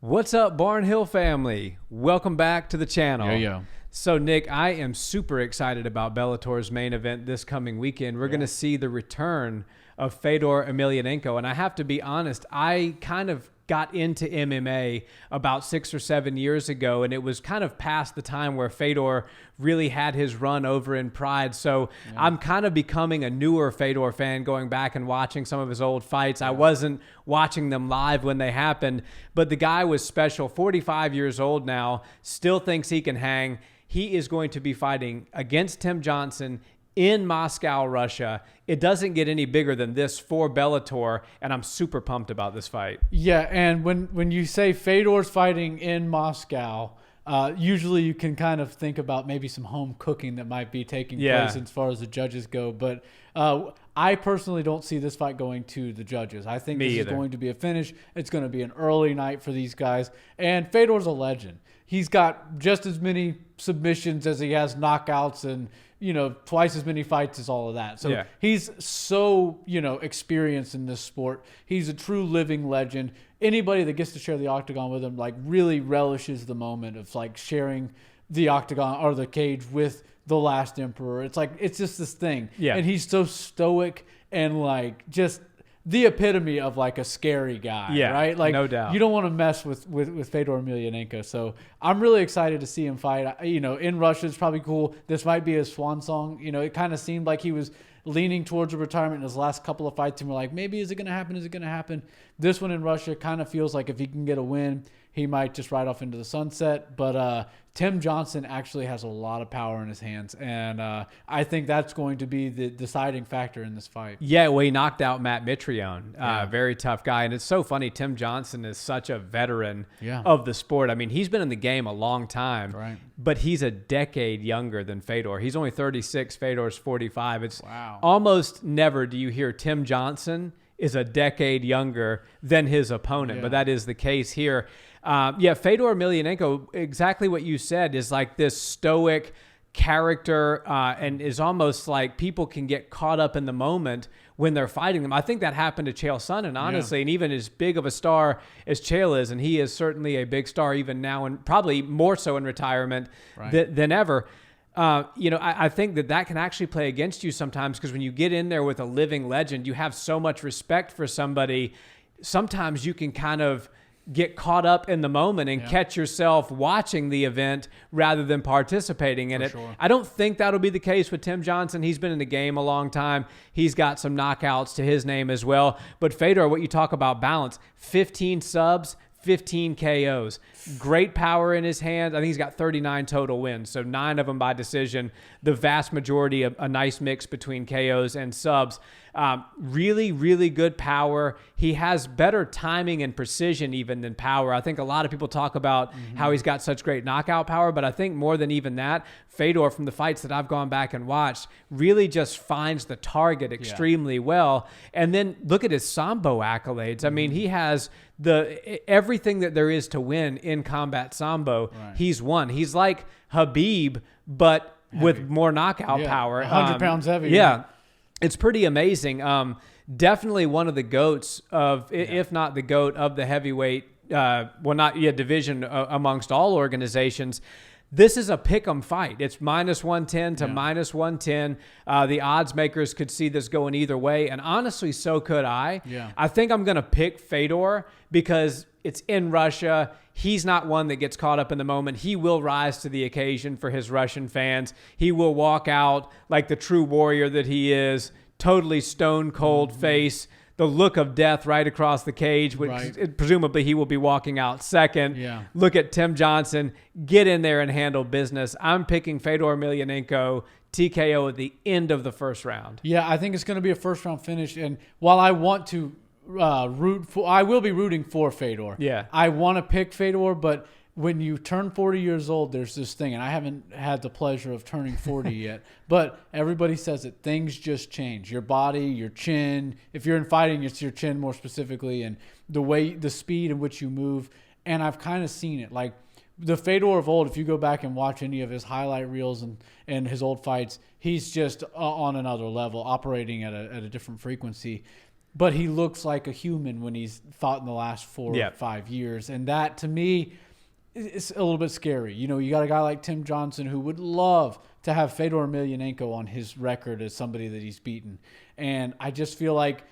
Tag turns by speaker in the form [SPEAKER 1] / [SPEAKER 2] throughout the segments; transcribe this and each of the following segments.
[SPEAKER 1] What's up, Barnhill family? Welcome back to the channel.
[SPEAKER 2] Yeah.
[SPEAKER 1] So, Nick, I am super excited about Bellator's main event this coming weekend. We're going to see the return of Fedor Emelianenko. And I have to be honest, I kind of got into MMA about 6 or 7 years ago, and it was kind of past the time where Fedor really had his run over in Pride. So I'm kind of becoming a newer Fedor fan, going back and watching some of his old fights. I wasn't watching them live when they happened, but the guy was special. 45 years old now, still thinks he can hang. He is going to be fighting against Tim Johnson in Moscow, Russia. It doesn't get any bigger than this for Bellator, and I'm super pumped about this fight.
[SPEAKER 2] Yeah, and when you say Fedor's fighting in Moscow, usually you can kind of think about maybe some home cooking that might be taking place as far as the judges go. But I personally don't see this fight going to the judges. I think this is going to be a finish. It's going to be an early night for these guys. And Fedor's a legend. He's got just as many submissions as he has knockouts, and twice as many fights as all of that. So he's so, experienced in this sport. He's a true living legend. Anybody that gets to share the octagon with him, really relishes the moment of, sharing the octagon or the cage with the last emperor. It's just this thing. Yeah. And he's so stoic and, just the epitome of, a scary guy, right?
[SPEAKER 1] No doubt.
[SPEAKER 2] You don't want to mess with Fedor Emelianenko. So I'm really excited to see him fight. In Russia, it's probably cool. This might be his swan song. It kind of seemed like he was leaning towards a retirement in his last couple of fights, and we're like, maybe is it going to happen? Is it going to happen? This one in Russia kind of feels like if he can get a win, he might just ride off into the sunset. But Tim Johnson actually has a lot of power in his hands, and I think that's going to be the deciding factor in this fight.
[SPEAKER 1] Yeah, well, he knocked out Matt Mitrione, very tough guy. And it's so funny, Tim Johnson is such a veteran of the sport. I mean, he's been in the game a long time, but he's a decade younger than Fedor. He's only 36, Fedor's 45. It's almost never do you hear Tim Johnson is a decade younger than his opponent, but that is the case here. Fedor Emelianenko, exactly what you said, is like this stoic character and is almost like people can get caught up in the moment when they're fighting them. I think that happened to Chael Sonnen, honestly, and even as big of a star as Chael is, and he is certainly a big star even now, and probably more so in retirement than ever. I think that can actually play against you sometimes, because when you get in there with a living legend, you have so much respect for somebody. Sometimes you can kind of get caught up in the moment and catch yourself watching the event rather than participating in it. Sure. I don't think that'll be the case with Tim Johnson. He's been in the game a long time. He's got some knockouts to his name as well. But Fedor, what you talk about balance, 15 subs, 15 KOs. Great power in his hand. I think he's got 39 total wins, so 9 of them by decision. The vast majority, a nice mix between KOs and subs. Really, really good power. He has better timing and precision even than power. I think a lot of people talk about how he's got such great knockout power, but I think more than even that, Fedor, from the fights that I've gone back and watched, really just finds the target extremely well. And then look at his Sambo accolades. I mean, he has everything that there is to win in combat Sambo. He's won. He's like Habib, but heavy, with more knockout power.
[SPEAKER 2] 100 pounds heavy.
[SPEAKER 1] Yeah. It's pretty amazing. Definitely one of the GOATs of, if not the GOAT of the heavyweight, division amongst all organizations. This is a pick'em fight. It's -110 to -110. The odds makers could see this going either way, and honestly, so could I. I think I'm going to pick Fedor because it's in Russia. He's not one that gets caught up in the moment. He will rise to the occasion for his Russian fans. He will walk out like the true warrior that he is, totally stone cold face, the look of death right across the cage, which presumably he will be walking out second. Look at Tim Johnson, get in there and handle business. I'm picking Fedor Emelianenko TKO at the end of the first round.
[SPEAKER 2] Yeah, I think it's going to be a first round finish. And while I want to I will be rooting for Fedor. I want to pick Fedor, but when you turn 40 years old, there's this thing, and I haven't had the pleasure of turning 40 yet, but everybody says that things just change. Your body, your chin, if you're in fighting, it's your chin more specifically, and the speed in which you move. And I've kind of seen it. Like the Fedor of old, if you go back and watch any of his highlight reels and his old fights, he's just on another level, operating at a different frequency. but he looks like a human when he's fought in the last 4 or 5 years. And that, to me, is a little bit scary. You got a guy like Tim Johnson who would love to have Fedor Emelianenko on his record as somebody that he's beaten. And I just feel like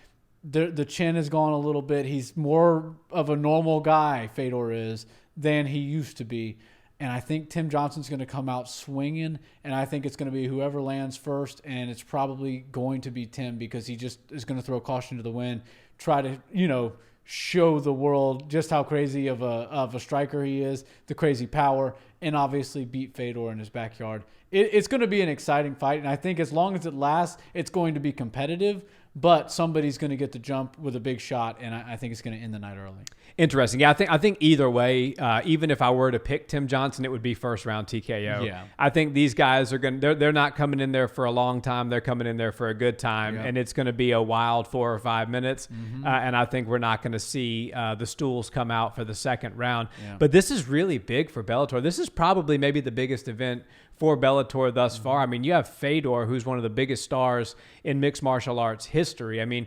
[SPEAKER 2] the chin has gone a little bit. He's more of a normal guy, Fedor is, than he used to be. And I think Tim Johnson's going to come out swinging, and I think it's going to be whoever lands first, and it's probably going to be Tim because he just is going to throw caution to the wind, try to, show the world just how crazy of a striker he is, the crazy power, and obviously beat Fedor in his backyard. It's going to be an exciting fight, and I think as long as it lasts, it's going to be competitive, but somebody's going to get the jump with a big shot, and I think it's going to end the night early.
[SPEAKER 1] Interesting. Yeah, I think either way, even if I were to pick Tim Johnson, it would be first round TKO. Yeah. I think these guys are they're not coming in there for a long time. They're coming in there for a good time, and it's going to be a wild 4 or 5 minutes. And I think we're not going to see the stools come out for the second round. Yeah. But this is really big for Bellator. This is probably maybe the biggest event for Bellator thus far. I mean, you have Fedor, who's one of the biggest stars in mixed martial arts history. I mean,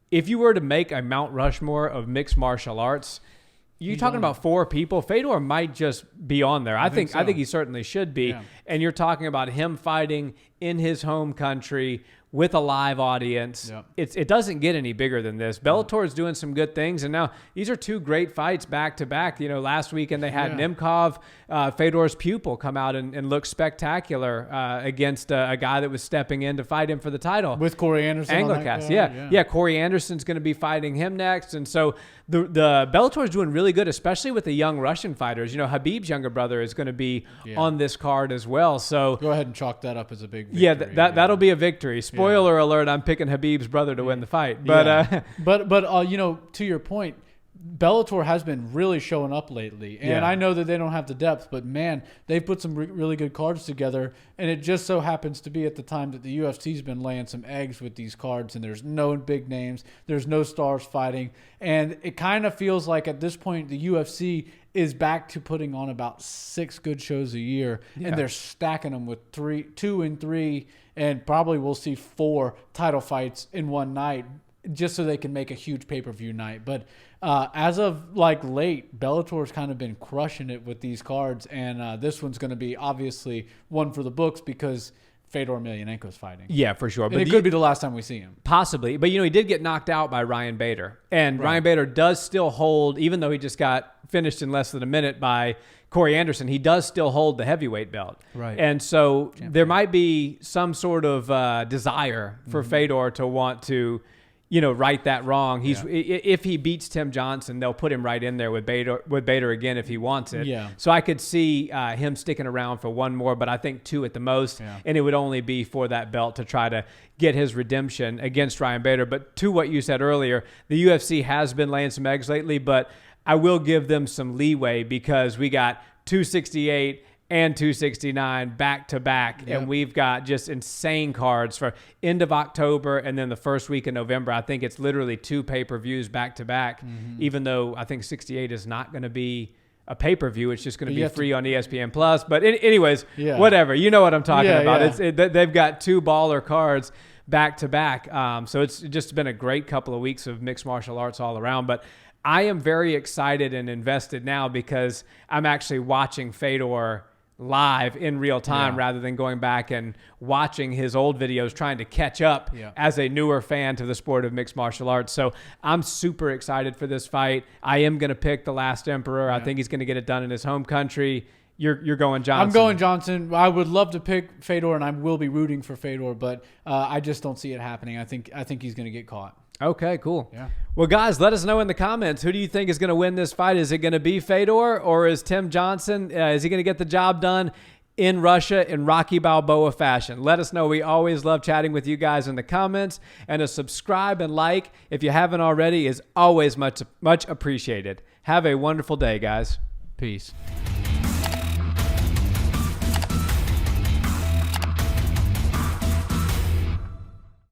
[SPEAKER 1] if you were to make a Mount Rushmore of mixed martial arts, you're talking about 4 people. Fedor might just be on there. I think he certainly should be. Yeah. And you're talking about him fighting in his home country with a live audience. Yep. It doesn't get any bigger than this. Bellator is doing some good things, and now these are 2 great fights back to back. Last weekend they had Nemkov, Fedor's pupil, come out and look spectacular against a guy that was stepping in to fight him for the title
[SPEAKER 2] with Corey Anderson.
[SPEAKER 1] Anglocast, yeah. Corey Anderson's going to be fighting him next, and so the Bellator is doing really good, especially with the young Russian fighters. Habib's younger brother is going to be on this card as well. So
[SPEAKER 2] go ahead and chalk that up as a big victory.
[SPEAKER 1] That'll be a victory. Spoiler alert, I'm picking Habib's brother to win the fight. But
[SPEAKER 2] to your point, Bellator has been really showing up lately. And I know that they don't have the depth, but man, they've put some really good cards together. And it just so happens to be at the time that the UFC's been laying some eggs with these cards, and there's no big names, there's no stars fighting. And it kind of feels like at this point the UFC is back to putting on about 6 good shows a year, and they're stacking them with 2 and 3, and probably we'll see 4 title fights in one night just so they can make a huge pay-per-view night. But as of late, Bellator's kind of been crushing it with these cards, and this one's going to be obviously one for the books because Fedor Emelianenko's fighting.
[SPEAKER 1] Yeah, for sure.
[SPEAKER 2] But it could be the last time we see him.
[SPEAKER 1] Possibly. But, he did get knocked out by Ryan Bader. And Ryan Bader does still hold, even though he just got finished in less than a minute by Corey Anderson, he does still hold the heavyweight belt. Right. And so there might be some sort of desire for Fedor to want to right that wrong. If he beats Tim Johnson, they'll put him right in there with Bader again if he wants it. Yeah. So I could see him sticking around for one more, but I think 2 at the most, and it would only be for that belt to try to get his redemption against Ryan Bader. But to what you said earlier, the UFC has been laying some eggs lately, but I will give them some leeway because we got 268 and 269 back to back. And we've got just insane cards for end of October and then the first week of November. I think it's literally 2 pay-per-views back to back, even though I think 68 is not going to be a pay-per-view. It's just going to be free on ESPN Plus. But anyways, whatever. You know what I'm talking about. Yeah. They've got 2 baller cards back to back. So it's just been a great couple of weeks of mixed martial arts all around. But I am very excited and invested now because I'm actually watching Fedor live in real time rather than going back and watching his old videos, trying to catch up as a newer fan to the sport of mixed martial arts. So I'm super excited for this fight. I am going to pick The Last Emperor. I think he's going to get it done in his home country. You're going Johnson.
[SPEAKER 2] I'm going Johnson. I would love to pick Fedor, and I will be rooting for Fedor, but I just don't see it happening. I think he's going to get caught.
[SPEAKER 1] Okay, cool. Yeah. Well, guys, let us know in the comments. Who do you think is going to win this fight? Is it going to be Fedor or is Tim Johnson? Is he going to get the job done in Russia in Rocky Balboa fashion? Let us know. We always love chatting with you guys in the comments. And a subscribe and like, if you haven't already, is always much appreciated. Have a wonderful day, guys.
[SPEAKER 2] Peace.